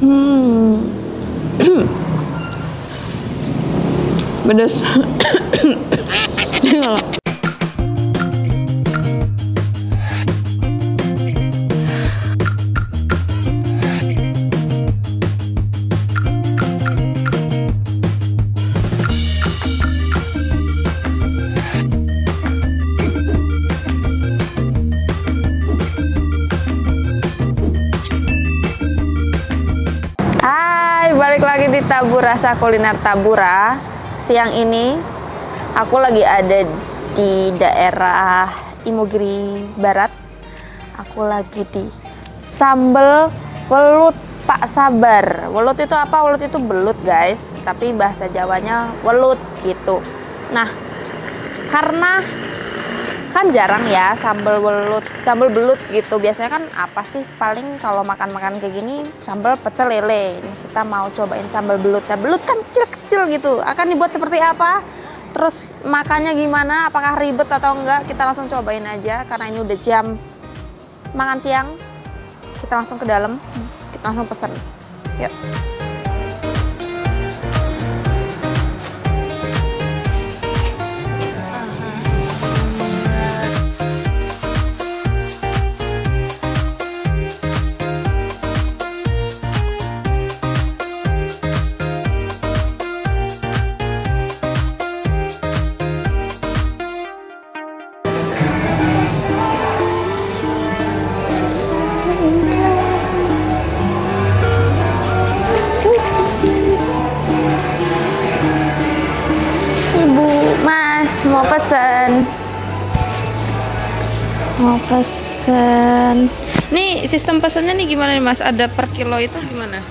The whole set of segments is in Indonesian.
Hmm. Pedes. Hai, balik lagi di Tabu Rasa Kuliner Tabura. Siang ini aku lagi ada di daerah Imogiri Barat. Aku lagi di Sambal Welut Pak Sabar. Welut itu apa? Welut itu belut guys, tapi bahasa Jawanya welut gitu. Nah, karena kan jarang ya sambal belut gitu. Biasanya kan apa sih, paling kalau makan-makan kayak gini sambal pecel lele. Ini kita mau cobain sambal belut. Nah, belut kan kecil-kecil gitu. Akan dibuat seperti apa? Terus makannya gimana? Apakah ribet atau enggak? Kita langsung cobain aja karena ini udah jam makan siang. Kita langsung ke dalam. Kita langsung pesen. Yuk. Mau pesen. Nih sistem pesannya nih gimana nih Mas? Ada per kilo itu gimana?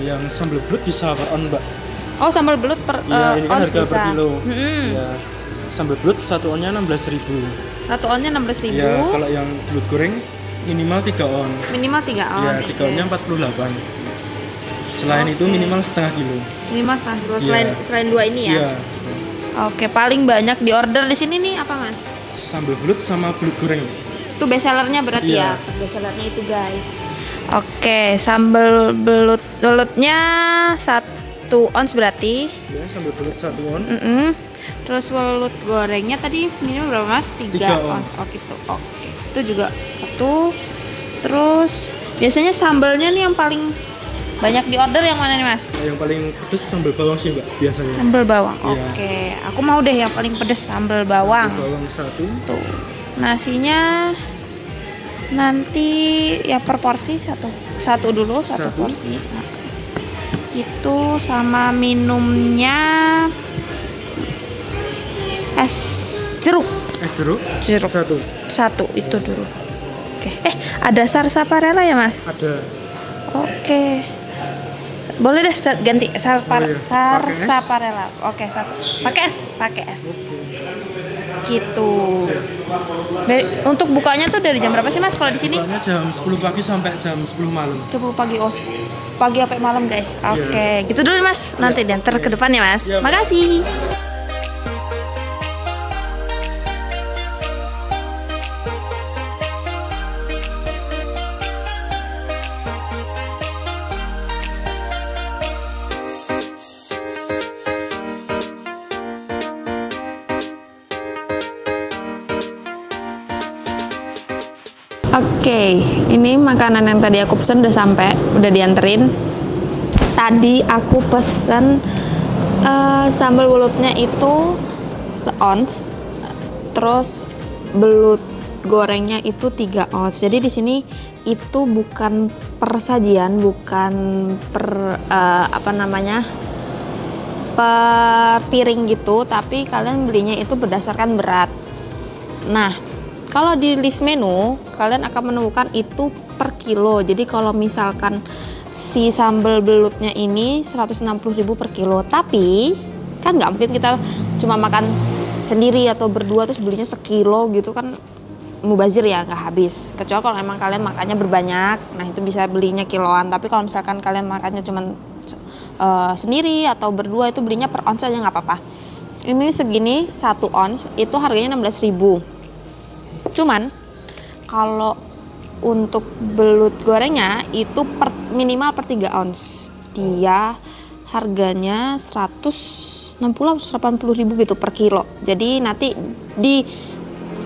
Yang sambal belut bisa per on, Mbak. Oh, sambal belut per ya, ini kan ons harga bisa. Per kilo. Ya. Sambal belut satu onnya 16.000. Satu onnya 16.000. Ya, kalau yang belut goreng minimal 3 on. Minimal 3 on. Ya, 3 onnya 48. Selain itu minimal setengah kilo. Minimal setengah kilo. Selain dua ini ya. Iya. Oke, paling banyak di order di sini nih apa Mas? Sambal belut sama belut goreng. Itu best sellernya berarti ya? Best sellernya itu guys. Oke, sambal belutnya 1 ons berarti. Ya, sambal belut 1 on. Terus belut gorengnya tadi minimal berapa Mas? 3 on. Oh gitu. Oke. Itu juga 1. Terus biasanya sambalnya nih yang paling banyak di order yang mana nih Mas? Yang paling pedes sambal bawang sih Mbak biasanya. Sambal bawang. Iya. Oke. Aku mau deh yang paling pedes sambal bawang. Sambal bawang 1. Tuh. Nasinya nanti ya per porsi satu dulu, satu porsi. Nah, itu sama minumnya es jeruk. Es jeruk? Satu itu dulu. Oke. Ada sarsaparilla ya Mas? Ada. Oke. Boleh deh ganti sarsaparilla. Oke, 1. Pakai es. Gitu. Untuk bukanya tuh dari jam berapa sih Mas kalau di sini? Bukanya jam 10 pagi sampai jam 10 malam. 10 pagi, pagi sampai malam guys. Oke, gitu dulu Mas. Nanti diantar ke depan ya Mas. Makasih. Oke, ini makanan yang tadi aku pesen udah sampai, udah dianterin. Tadi aku pesen sambal belutnya itu seons, terus belut gorengnya itu 3 ons. Jadi di sini itu bukan per sajian, bukan per per piring gitu, tapi kalian belinya itu berdasarkan berat. Nah, kalau di list menu, kalian akan menemukan itu per kilo. Jadi kalau misalkan si sambal belutnya ini 160.000 per kilo. Tapi kan nggak mungkin kita cuma makan sendiri atau berdua terus belinya sekilo gitu kan, mubazir ya, nggak habis. Kecuali kalau emang kalian makannya berbanyak, nah itu bisa belinya kiloan. Tapi kalau misalkan kalian makannya cuma sendiri atau berdua, itu belinya per ons aja nggak apa-apa. Ini segini 1 ons itu harganya 16.000. Cuman kalau untuk belut gorengnya itu minimal per 3 ounce. Dia harganya 160 atau 180 ribu gitu per kilo. Jadi nanti di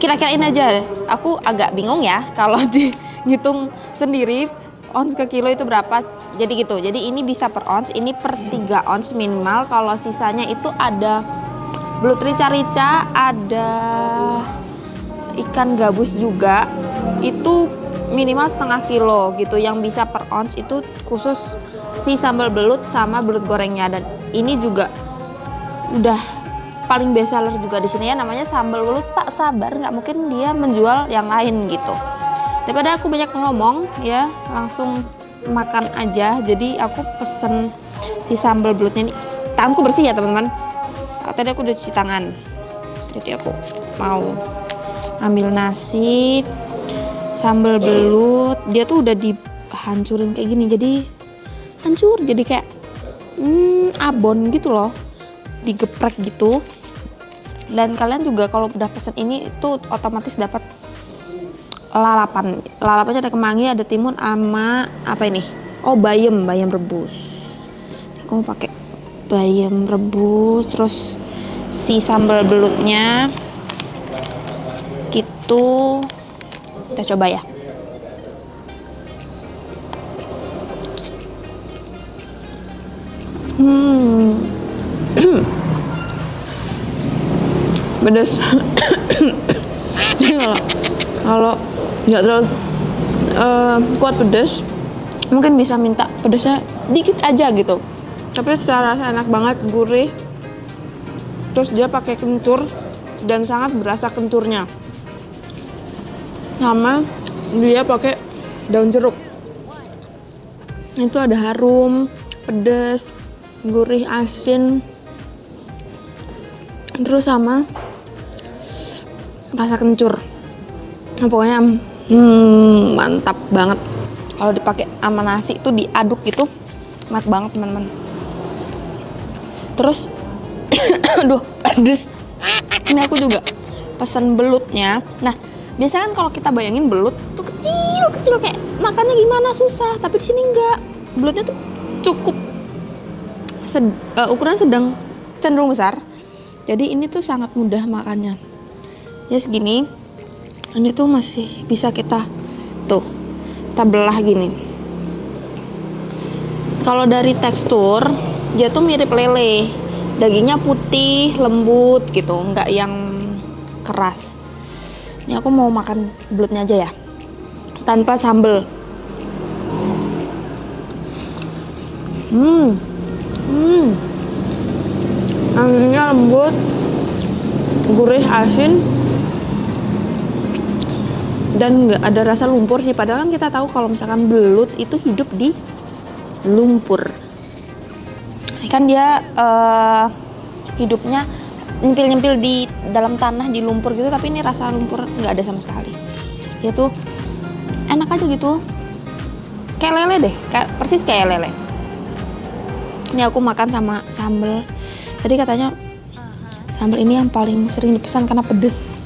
kira-kirain aja. Aku agak bingung ya kalau dihitung sendiri ounce ke kilo itu berapa. Jadi gitu. Jadi ini bisa per ounce, ini per 3 ounce minimal. Kalau sisanya itu ada belut rica-rica, ada ikan gabus juga. Itu minimal setengah kilo gitu. Yang bisa per ounce itu khusus si sambal belut sama belut gorengnya. Dan ini juga udah paling best seller juga di sini ya, namanya sambal belut Pak Sabar. Nggak mungkin dia menjual yang lain gitu. Daripada aku banyak ngomong ya, langsung makan aja. Jadi aku pesen si sambal belutnya ini. Tanganku bersih ya teman-teman. Tadi aku udah cuci tangan. Jadi aku mau ambil nasi, sambal belut. Dia tuh udah dihancurin kayak gini. Jadi hancur. Jadi kayak abon gitu loh. Digeprek gitu. Dan kalian juga kalau udah pesen ini itu otomatis dapat lalapan. Lalapannya ada kemangi, ada timun, sama apa ini? Oh, bayam rebus. Aku mau pakai bayam rebus, terus si sambal belutnya gitu. Kita coba ya. Pedas. Kalau nggak terlalu kuat pedas, mungkin bisa minta pedasnya dikit aja gitu. Tapi secara rasa enak banget, gurih. Terus dia pakai kencur dan sangat berasa kencurnya. Sama dia pakai daun jeruk. Itu ada harum, pedas, gurih, asin. Terus sama rasa kencur. Pokoknya mantap banget. Kalau dipakai sama nasi itu diaduk gitu, enak banget teman-teman. Terus aduh pedes. Ini aku juga pesan belutnya. Nah, biasanya kan kalau kita bayangin belut tuh kecil kayak makannya gimana susah, tapi di sini enggak. Belutnya tuh cukup ukuran sedang cenderung besar. Jadi ini tuh sangat mudah makannya. Ya segini. Ini tuh masih bisa kita belah gini. Kalau dari tekstur dia tuh mirip lele. Dagingnya putih, lembut gitu, nggak yang keras. Ini aku mau makan belutnya aja ya. Tanpa sambel. Dagingnya lembut, gurih, asin, dan nggak ada rasa lumpur sih. Padahal kan kita tahu kalau misalkan belut itu hidup di lumpur. Kan dia hidupnya nyempil-nyempil di dalam tanah, di lumpur gitu. Tapi ini rasa lumpur nggak ada sama sekali. Dia tuh enak aja gitu. Kayak lele deh, persis kayak lele. Ini aku makan sama sambal. Tadi katanya sambal ini yang paling sering dipesan karena pedes.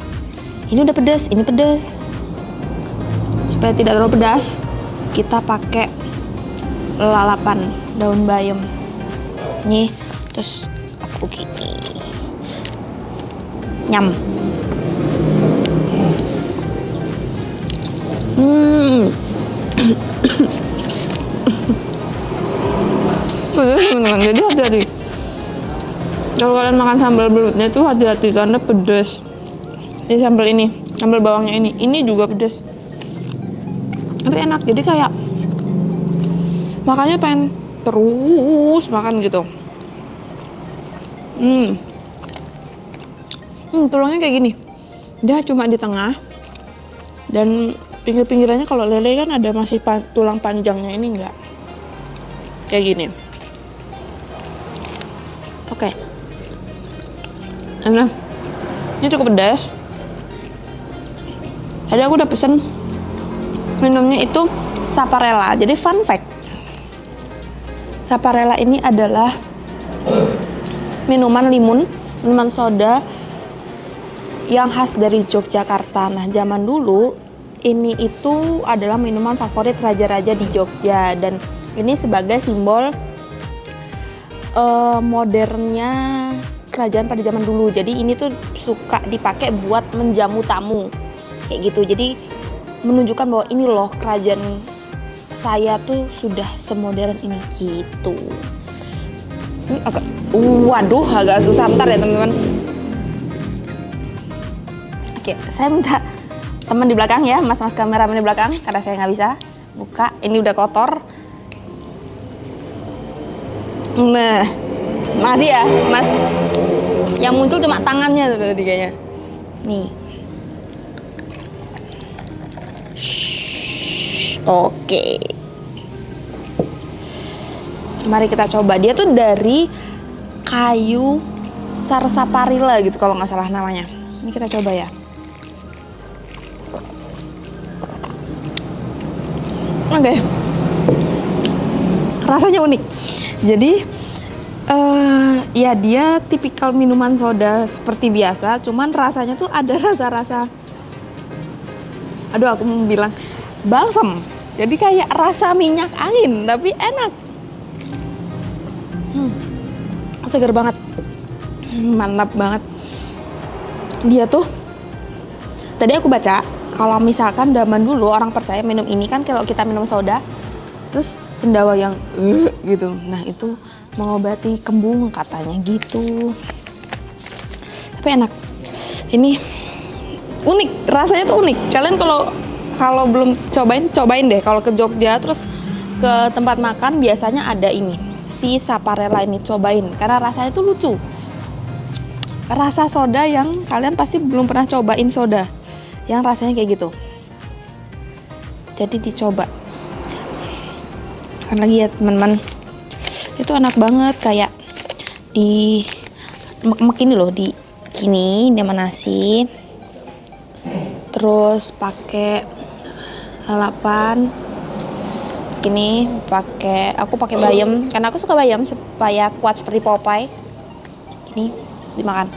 Ini udah pedes, ini pedes. Supaya tidak terlalu pedas, kita pakai lalapan daun bayam. Nih, terus aku gini. Nyam. Jadi hati-hati. Kalau kalian makan sambal belutnya itu hati-hati karena pedas. Ini sambal ini, sambal bawangnya ini juga pedas. Tapi enak, jadi kayak makanya pengen terus makan gitu. Tulangnya kayak gini. Dia cuma di tengah. Dan pinggir-pinggirannya kalau lele kan ada masih tulang panjangnya, ini enggak. Kayak gini. Oke. Nah, ini cukup pedas. Tadi aku udah pesen minumnya itu Saparella. Jadi fun fact, Saparella ini adalah minuman soda yang khas dari Yogyakarta. Nah, zaman dulu ini itu adalah minuman favorit raja-raja di Jogja, dan ini sebagai simbol modernnya kerajaan pada zaman dulu. Jadi ini tuh suka dipakai buat menjamu tamu kayak gitu. Jadi menunjukkan bahwa ini loh kerajaan saya tuh sudah semodern ini gitu. Ini agak, waduh, agak susah, bentar ya teman-teman. Oke, saya minta teman di belakang ya, mas-mas kameramen di belakang, karena saya nggak bisa buka. Ini udah kotor. Nah, makasih ya, Mas. Yang muncul cuma tangannya tuh tadi kayaknya. Nih. Oke. Mari kita coba. Dia tuh dari kayu sarsaparilla gitu kalau nggak salah namanya. Ini kita coba ya. Oke. Rasanya unik. Jadi ya dia tipikal minuman soda seperti biasa, cuman rasanya tuh ada rasa-rasa, aduh aku mau bilang balsam. Jadi kayak rasa minyak angin tapi enak. Seger banget. Mantap banget. Dia tuh tadi aku baca kalau misalkan zaman dulu orang percaya minum ini kan kalau kita minum soda terus sendawa yang gitu. Nah, itu mengobati kembung katanya gitu. Tapi enak. Ini unik, rasanya tuh unik. Kalian kalau belum cobain deh. Kalau ke Jogja terus ke tempat makan biasanya ada ini, si Saparella ini, cobain karena rasanya tuh lucu. Rasa soda yang kalian pasti belum pernah cobain soda yang rasanya kayak gitu. Jadi dicoba. Kan lagi ya teman-teman, itu enak banget, kayak di mek ini loh, di gini sama nasi, terus pakai lalapan gini, aku pakai bayam karena aku suka bayam supaya kuat seperti Popeye gini, terus dimakan.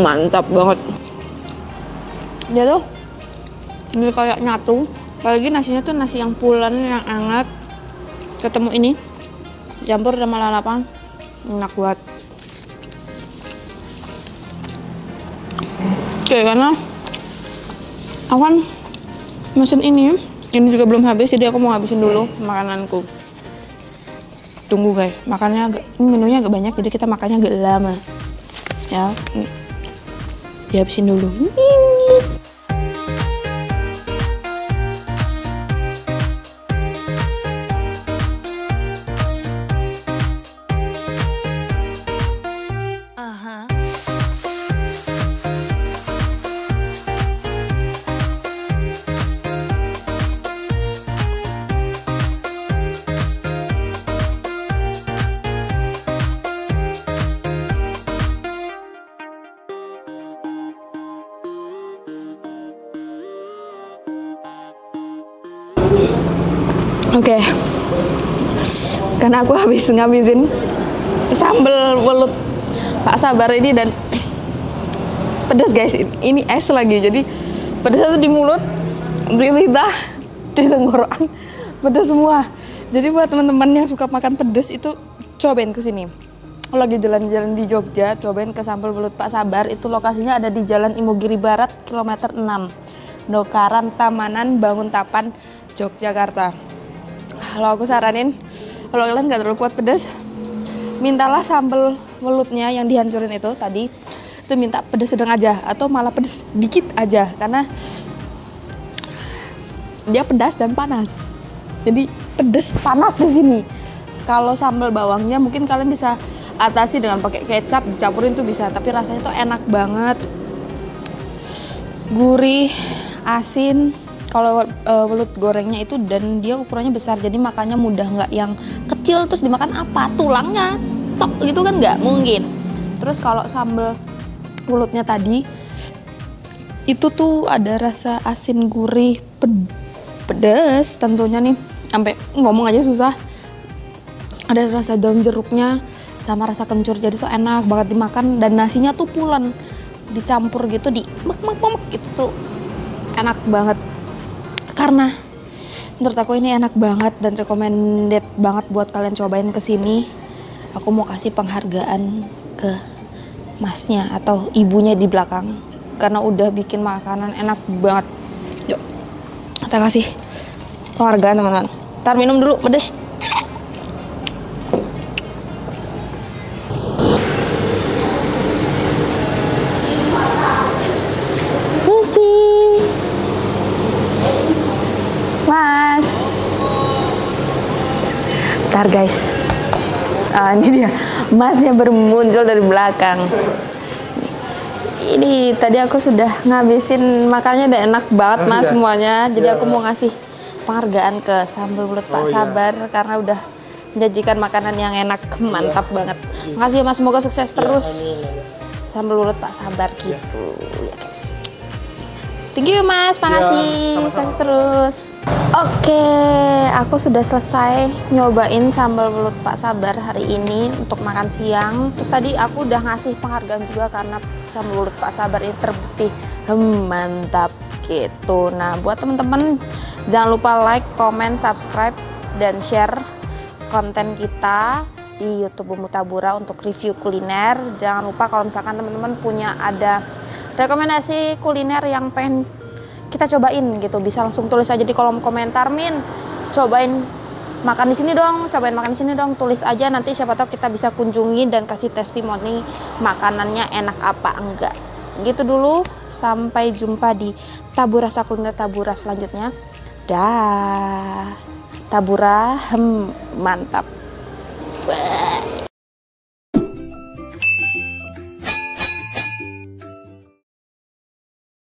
Mantap banget dia tuh. Ini kayak nyatu, apalagi nasinya tuh nasi yang pulen, yang hangat, ketemu ini campur sama lalapan, enak banget. Oke, karena aku kan mesen ini juga belum habis, jadi aku mau habisin dulu makananku. Tunggu guys, makannya ini menunya agak banyak, jadi kita makannya agak lama ya. Dihabisin dulu. Oke, karena aku habis ngabisin sambal welut Pak Sabar ini dan pedas guys, ini es lagi, jadi pedasnya tuh di mulut, di lidah, di tenggorokan, pedas semua. Jadi buat teman-teman yang suka makan pedas itu cobain kesini. Kalau lagi jalan-jalan di Jogja, cobain ke sambal welut Pak Sabar. Itu lokasinya ada di Jalan Imogiri Barat, kilometer 6, Dokaran Tamanan, Banguntapan, Yogyakarta. Kalau aku saranin, kalau kalian nggak terlalu kuat pedas, mintalah sambal welutnya yang dihancurin itu tadi, itu minta pedas sedang aja atau malah pedas dikit aja, karena dia pedas dan panas. Jadi pedas panas di sini. Kalau sambal bawangnya mungkin kalian bisa atasi dengan pakai kecap, dicampurin tuh bisa, tapi rasanya tuh enak banget. Gurih, asin. Kalau welut gorengnya itu, dan dia ukurannya besar, jadi makannya mudah, nggak yang kecil terus dimakan apa tulangnya tok gitu kan, nggak mungkin. Terus kalau sambal welutnya tadi itu tuh ada rasa asin gurih pedas tentunya nih, sampai ngomong aja susah. Ada rasa daun jeruknya sama rasa kencur, jadi tuh enak banget dimakan, dan nasinya tuh pulen dicampur gitu, di mek gitu tuh enak banget. Karena menurut aku ini enak banget dan recommended banget buat kalian cobain kesini. Aku mau kasih penghargaan ke masnya atau ibunya di belakang karena udah bikin makanan enak banget. Yuk, kita kasih penghargaan teman-teman. Ntar minum dulu, pedes. Misi, Mas. Ntar guys. Ini dia, masnya bermuncul dari belakang. Ini tadi aku sudah ngabisin makannya, udah enak banget mas semuanya. Jadi aku mau ngasih penghargaan ke Sambal Bulat Pak Sabar karena udah menjanjikan makanan yang enak, mantap banget. Makasih ya mas, semoga sukses terus Sambal Bulat Pak Sabar gitu ya guys. Thank you mas, makasih, sukses terus. Oke, aku sudah selesai nyobain sambal belut Pak Sabar hari ini untuk makan siang. Terus tadi aku udah ngasih penghargaan juga karena sambal belut Pak Sabar ini terbukti mantap gitu. Nah, buat temen-temen jangan lupa like, comment, subscribe, dan share konten kita di YouTube Bumbu Tabura untuk review kuliner. Jangan lupa kalau misalkan teman-teman punya ada rekomendasi kuliner yang pengen kita cobain gitu, bisa langsung tulis aja di kolom komentar. Min, cobain makan di sini dong, cobain makan di sini dong, tulis aja, nanti siapa tahu kita bisa kunjungi dan kasih testimoni makanannya enak apa enggak. Gitu dulu, sampai jumpa di Tabura Kuliner Tabura selanjutnya. Dah, Tabura mantap.